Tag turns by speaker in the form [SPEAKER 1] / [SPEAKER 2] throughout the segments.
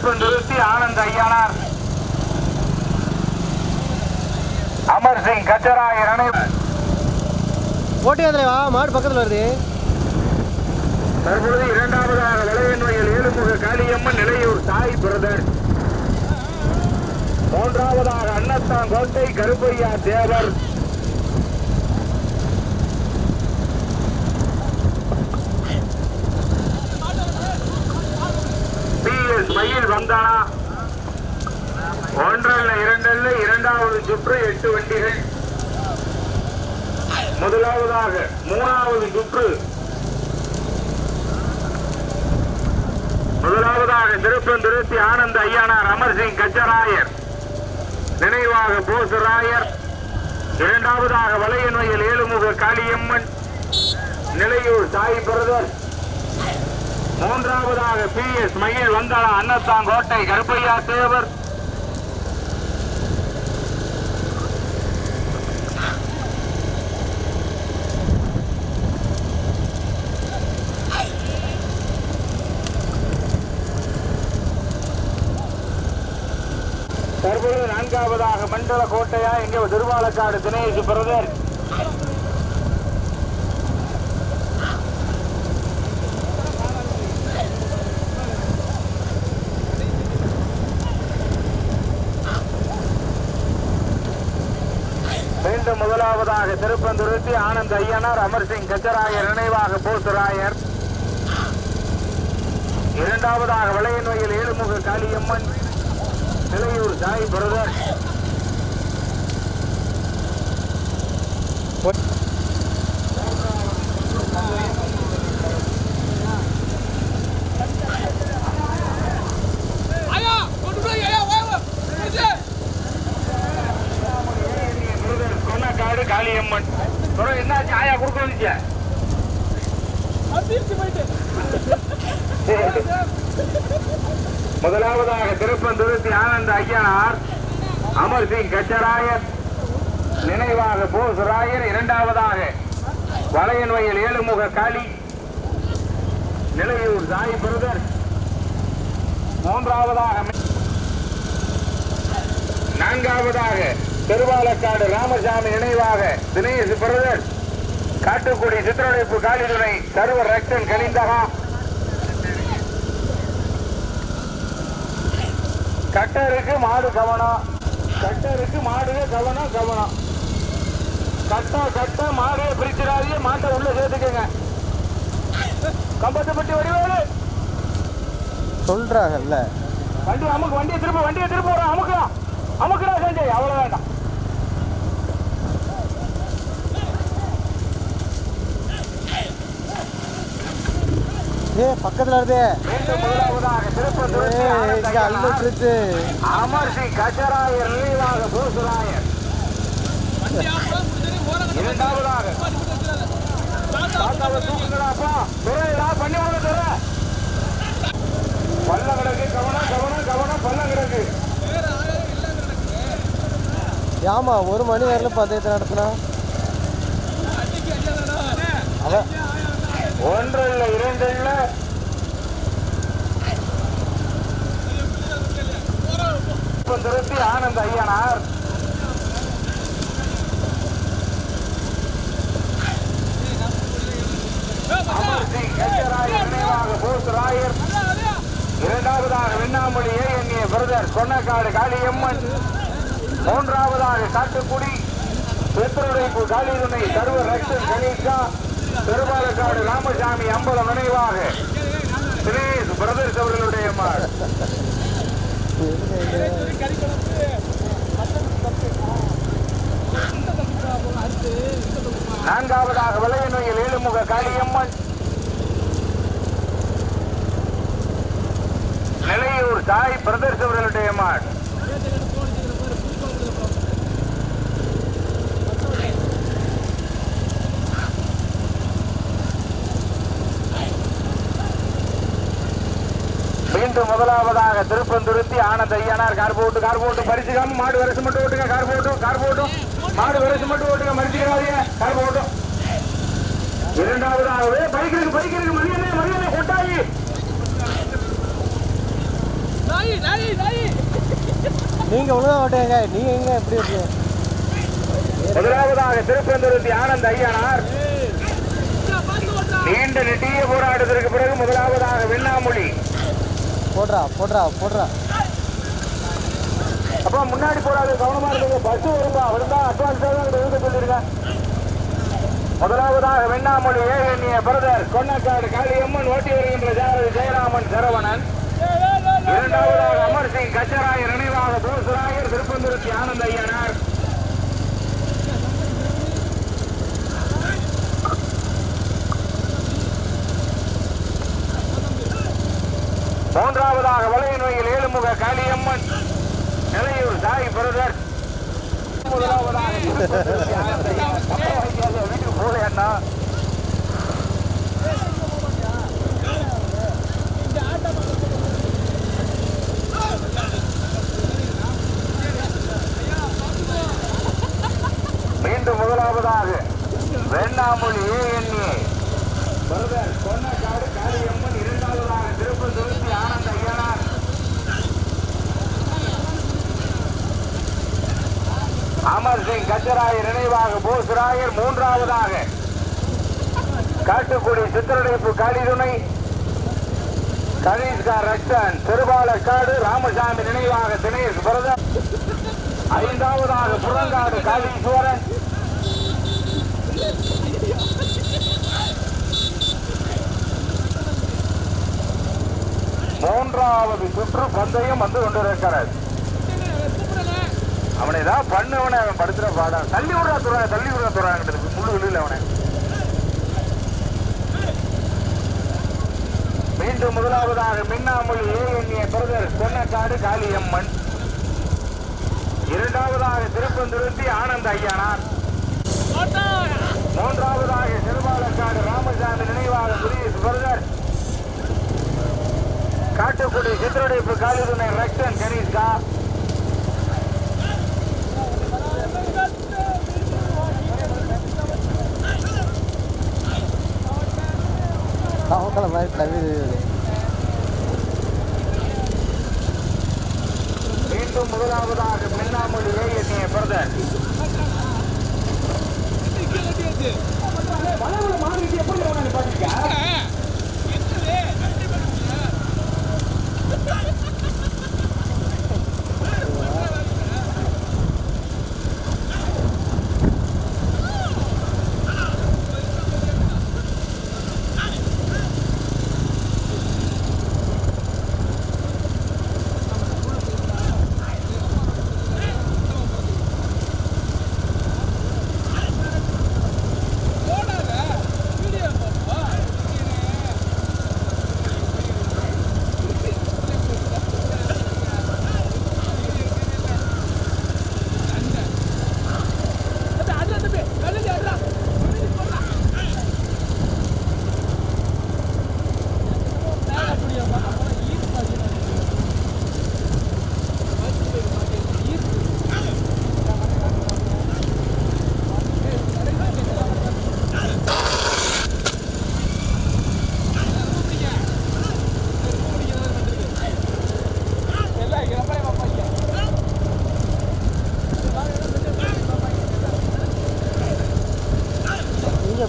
[SPEAKER 1] திருப்பந்துருத்தி ஆனந்த் ஐயனார் அமர் சிங் கச்சராயர்
[SPEAKER 2] ஓட்டி அதில் வா, மாடு பக்கத்தில் வருது.
[SPEAKER 1] தற்பொழுது இரண்டாவதாக வளையன்மையில் ஏழுமுக காளியம்மன் நிலையூர் சாய் பிரதர். மூன்றாவதாக அன்னத்தாங்கோட்டை கருப்பையா தேவர். PS மயில் வந்தானா ஒன்றல்ல இரண்டல்ல இரண்டாவது சுற்று 8 வண்டிகள். முதலாவதாக மூணாவது சுற்று. முதலாவதாக திருப்பந்துருத்தி ஆனந்த் ஐயனார் அமர் சிங் கச்சராயர் நினைவாக போசராயர். இரண்டாவதாக வளையன்மையில் ஏழுமுக காளியம்மன் நிலையூர் சாய் பிரதர். மூன்றாவதாக PS மயில் வந்தாளா அன்னத்தாங்கோட்டை கருப்பையா தேவர். தற்பொழுது நான்காவதாக மண்டல கோட்டையா இங்கே திருவாலக்காடு தினேஷ் பிரதர். மீண்டும் முதலாவதாக திருப்பந்துருத்தி ஆனந்த் ஐயனார் அமர் சிங் கச்சராயர் நினைவாக போசராயர். இரண்டாவதாக வளையன்மையில் ஏழுமுக காளியம்மன் நிலையூர் சாய் பிரதர். கொன்னக்காடு காளியம்மன் என்னாச்சு? ஆயா கொடுக்க வந்துச்சு. முதலாவதாக திருப்பந்துருத்தி ஆனந்த் ஐயனார் அமர் சிங் கச்சராயர் நினைவாக போசராயர். இரண்டாவதாக வளையன்மையில் ஏழுமுக காளி நிலையூர் சாய் பிரதர். நான்காவதாக திருவாலக்காடு ராமசாமி நினைவாக தினேஷ் பிரதர். காட்டுக்குடி சித்திரடைப்பு காளிதுணை சர்வர் ரக்ஷன் கலிந்தகா. கட்டருக்கு மாடு கவனம், கட்டருக்கு மாடு கவனம் கவனம். கட்ட மாடு பிரிச்சிடாதீங்க, மாட்டை உள்ள சேர்த்துக்கங்க. கம்பத்தப்பட்டி வடிவேலு
[SPEAKER 2] சொல்றாங்கல்ல.
[SPEAKER 1] வண்டியை திரும்ப அமுக்குடா சஞ்சய். அவ்வளவு வேண்டாம்.
[SPEAKER 2] பக்கத்துல வருது.
[SPEAKER 1] அமர் சிங் கச்சராயர் நினைவாக போசராயர். இரண்டாவதாக பண்ணி பல்ல கிடக்கு. கவனம் கவனம் கவனம். பல்ல கிடக்கு.
[SPEAKER 2] ஆமா, 1 மணி நேரம் பந்தயத்தை நடத்தினா அவன்
[SPEAKER 1] 1 இல்ல 2 இல்ல. திருப்பி ஆனந்த் ஐயனார் அமர் சிங் கச்சராயர் நினைவாக போசராயர். இரண்டாவதாக வெண்ணாமொழி ஏஎன்ஏ பிரதர் கொன்னக்காடு காளியம்மன். மூன்றாவதாக காட்டுக்குடி சித்திரடைப்பு காளிதுணை சர்வர் ரக்ஷன் கணேஷா. திருவாலக்காடு ராமசாமி அம்பலம் நினைவாக தினேஷ் பிரதர்ஸ் அவர்களுடைய மாடு. நான்காவதாக வளையன்மையில் ஏழுமுக காளியம்மன் நிலையூர் சாய் பிரதர்ஸ் அவர்களுடைய மாடு. மீண்டும் முதலாவதாக திருப்பந்துருத்தி ஆனந்த் ஐயனார். கார் போட்டு பரிசுக்காம மாடு வரிசை மட்டும் ஓட்டுங்க. கார் போட்டும் மாடு வரிசை மட்டும் ஓட்டுங்க. மறிச்சுக்காதீங்க. கார் போட்டும். இரண்டாவதாகவே பைக்கிற்கு மரியாதை கொட்டாயி
[SPEAKER 2] நீங்க ஒழுங்கா ஓட்டுங்க, நீங்க எங்க எப்படி ஓட்டுங்க?
[SPEAKER 1] முதலாவதாக திருப்பந்துருத்தி ஆனந்த் ஐயனார் நீண்ட நெட்டிய போராட்டத்திற்கு பிறகு முதலாவதாக வெண்ணாமொழி.
[SPEAKER 2] போடுறா போடுறா போடுறா.
[SPEAKER 1] அப்ப முன்னாடி போறாது, கவனமா இருந்தது. பஸ் வரும்பா, விழுந்தா அட்வான்ஸ் எழுத சொல்லிருங்க. முதலாவதாக வெண்ணாமொழி ஏகன்ய பிரதர் கொன்னக்காடு காளியம்மன் ஓட்டி வருகின்ற ஜாரதி ஜெயராமன் சரவணன். இரண்டாவதாக அமர்சிங் கச்சராயர் நினைவாக போசராயர் திருப்பந்துருத்தி ஆனந்த் ஐயனார். மூன்றாவதாக வளையநோயில் ஏழுமுக காளியம்மன் நிலையூர் சாய் பிரதர். முதலாவதாக வீட்டுக்கு போல அண்ணா. மீண்டும் முதலாவதாக வெண்ணாமொழி ஏஎன்ஏ பிரதர் கொன்னக்காடு காளியம்மன். இரண்டாவதாக திருப்பந்துருத்தி ஆனந்த் ஐயனார். அமர் சிங் கச்சராயர் நினைவாக போசராயர். மூன்றாவதாக காட்டுக்குடி சித்திரடைப்பு காளிதுணை கணேஷ்கா ரக்ஷன் திருபாலக்காடு ராமசாமி நினைவாக தினேஷ் பிரதர். ஐந்தாவதாக புறங்காடு காளீஸ்வரன். மூன்றாவது சுற்று பந்தயம் வந்து கொண்டிருக்கிறது. அவனை தான் பண்ணவனை அவன் படுத்துற பாடம். தள்ளி விடுறா துறா, தள்ளி விடுறா துறாங்க முழு வெளியில் அவனை. மீண்டும் முதலாவதாக மின்னாமொழி ஏஎன்ஏ பிரதர் கொன்னக்காடு காளியம்மன். இரண்டாவதாக திருப்பந்துருத்தி ஆனந்த் ஐயனார். மூன்றாவதாக திருபாலக்காடு ராமசாமி நினைவாக சுரேஷ் பிரதர். காட்டுக்குடி சித்திரடைப்பு காளிதுணை ரக்ஷன் கணேஷ்கா. மீண்டும் முதலாவதாக மின்னாமொழி ஏஎன்ஏ பிரதர்.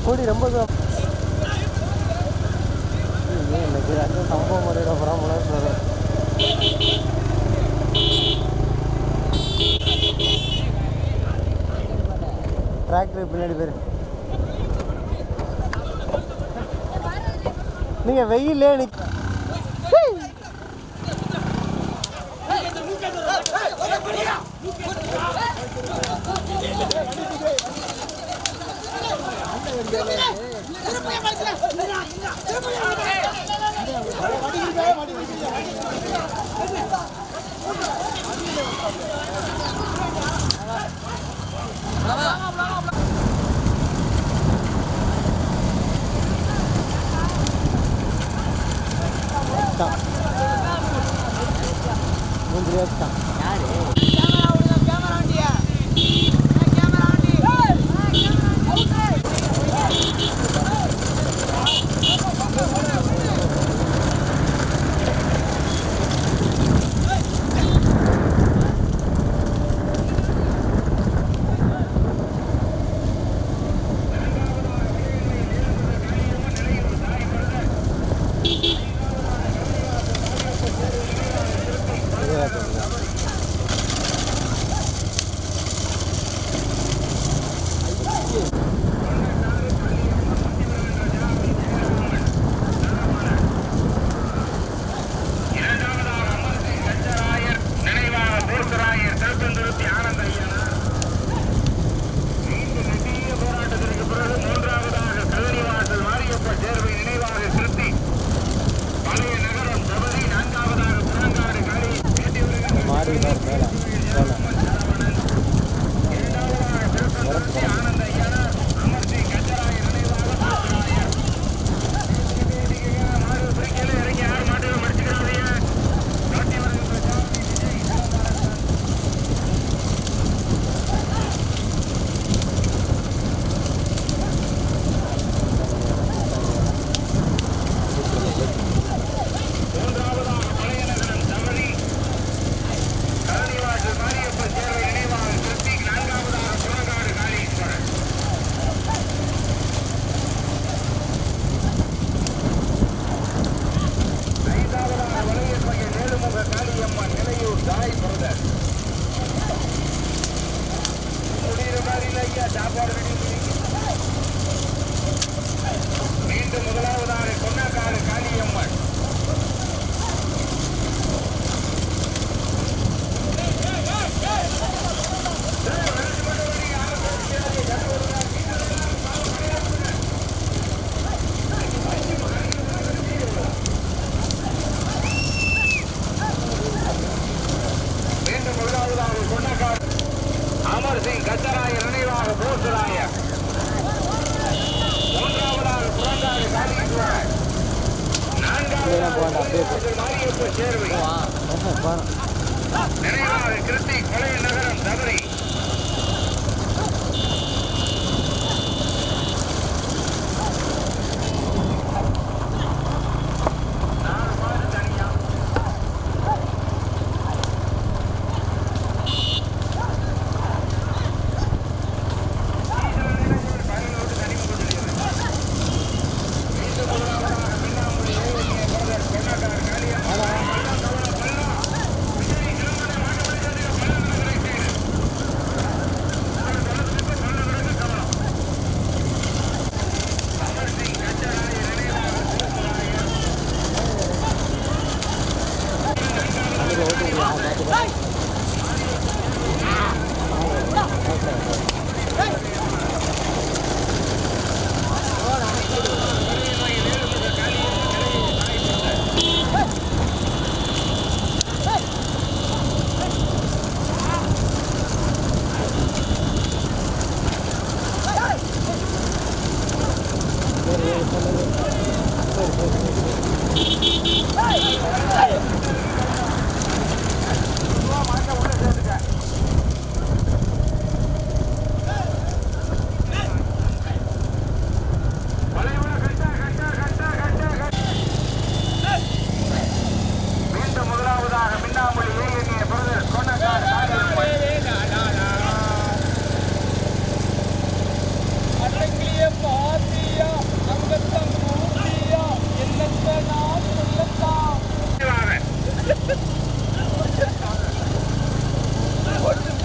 [SPEAKER 2] கூடி ரொம்ப சம்பவம் பண்ணிட போகிறான். டிராக்டர் பின்னாடி பேர் நீங்கள் வெயிலே நிற்க
[SPEAKER 1] மீண்டும் முதலாவதாக கொன்னாக்காடு காளியம்மன் மீண்டும் முதலாவதாக கொன்னாக்காடு அமர் சிங் கச்சராயர் நினைவாக போசராயர் மூன்றாவதாக புறங்காடு காளீஸ்வரர் நான்காவதாக மாரியப்ப சேர்வை நினைவாக கிருத்தி கொலை நகரம் தவறி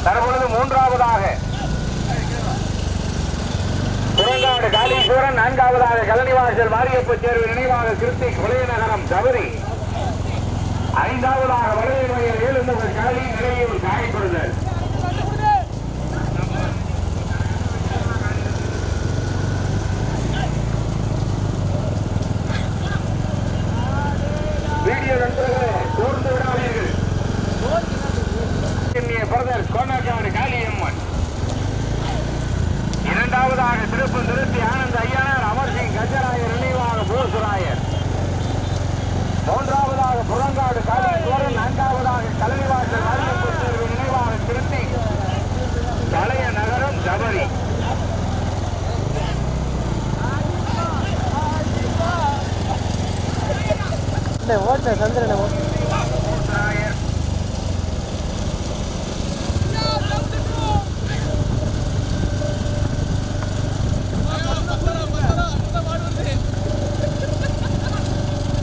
[SPEAKER 1] தற்பொழுது மூன்றாவதாக புறங்காடு காளீஸ்வரன், நான்காவதாக கலனிவாசல் மாரியப்ப சேர்வு நினைவாக கிருத்தி கொலை நகரம் தவறி, ஐந்தாவதாக வடவேல் ஏழுமுக காளி நிலையூர் காயப்படுதல். வீடியோ நண்பர்களே சோர்ந்து விடாதீர்கள். பிரதர் கொன்னாக்காடு காளியம்மன், இரண்டாவதாக திருப்பம் திருத்தி ஆனந்த் ஐயனார் அமர்சிங் கஜராயர் நினைவாக போசுராயர், மூன்றாவதாக புறங்காடு காளீஸ்வரன், நான்காவதாக கலனிவாசல் மாரியப்ப சேர்வு நினைவாக திருத்தி பழைய நகரம் சபரி.
[SPEAKER 2] ஓட்ட சந்திரனை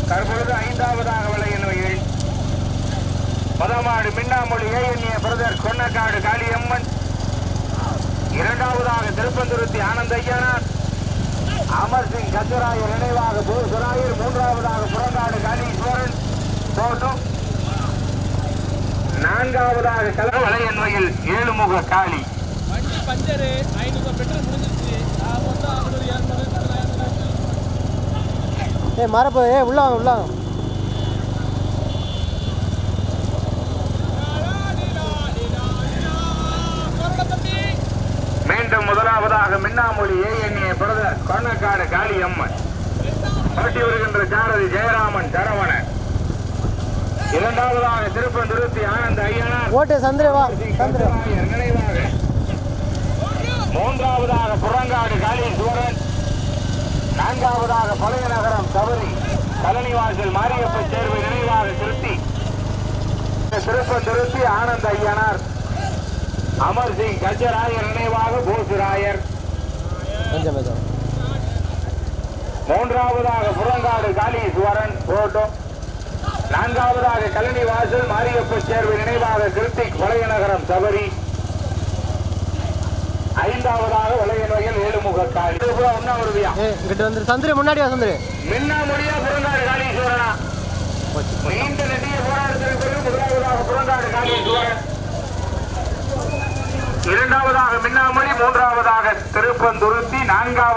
[SPEAKER 1] தற்பொழுது ஐந்தாவதாக விளையின் வகையில் முதமாடு மின்னாமொழி ஏஎன்ஏ பிரதர் கொன்னக்காடு காளியம்மன், இரண்டாவதாக திருப்பந்துருத்தி ஆனந்த ஐயனார், அமர் சிங் கச்சராயர் நினைவாக பூசராயர், மூன்றாவதாக புறங்காடு காளீஸ்வரன் தோட்டம், நான்காவதாக கலவளையன்மையில் ஏழுமுக காளி.
[SPEAKER 3] வண்டி பஞ்சரு 500 பெட்ரோல் முடிஞ்சிருச்சு. மொத்தம் 600 700.
[SPEAKER 2] மரப்பு உள்ள வாங்க உள்ள வாங்க.
[SPEAKER 1] மீண்டும் முதலாவதாக மின்னாமொழி ஏஎன்ஏ பிரதர் கொன்னக்காடு காளியம்மன், ஓட்டி வருகின்ற சாரதி ஜெயராமன் சரவணன், இரண்டாவதாக திருப்பந்துருத்தி ஆனந்த ஐயனார்,
[SPEAKER 2] ஓட்டு சந்திரவா சந்திர.
[SPEAKER 1] நினைவாக, மூன்றாவதாக புறங்காடு காளீஸ்வரன், நான்காவதாக பழைய நகரம் சபரி கலனிவாசல் மாரியப்ப சேர்வை நினைவாக திருத்தி, திருப்பந்துருத்தி ஆனந்த ஐயனார், அமர் சிங் கச்சராயர் நினைவாக போசுராயர்,
[SPEAKER 2] கொஞ்சம் கொஞ்சம்.
[SPEAKER 1] மூன்றாவதாக புறங்காடு காளீஸ்வரன் போட்டோ, நான்காவதாக கலனிவாசல் மாரியப்ப சேர்வை நினைவாக கிருத்திக் பழைய நகரம் சபரி, ஐந்தாவதாக வளையநோயல் ஏழுமுக காளி. உண்ணாவிரதியா
[SPEAKER 2] இங்கிட்ட வந்து சந்திர முன்னாடியா சந்திர
[SPEAKER 1] மின்னாமொழியா புறங்காடு காளீஸ்வரனா? நீண்ட நெடிய போராட்டத்திற்கு பிறகு முதலாவதாக புறங்காடு காளீஸ்வரன், இரண்டாவதாக மின்னாமொழி, மூன்றாவதாக திருப்பந்துருத்தி, நான்காவது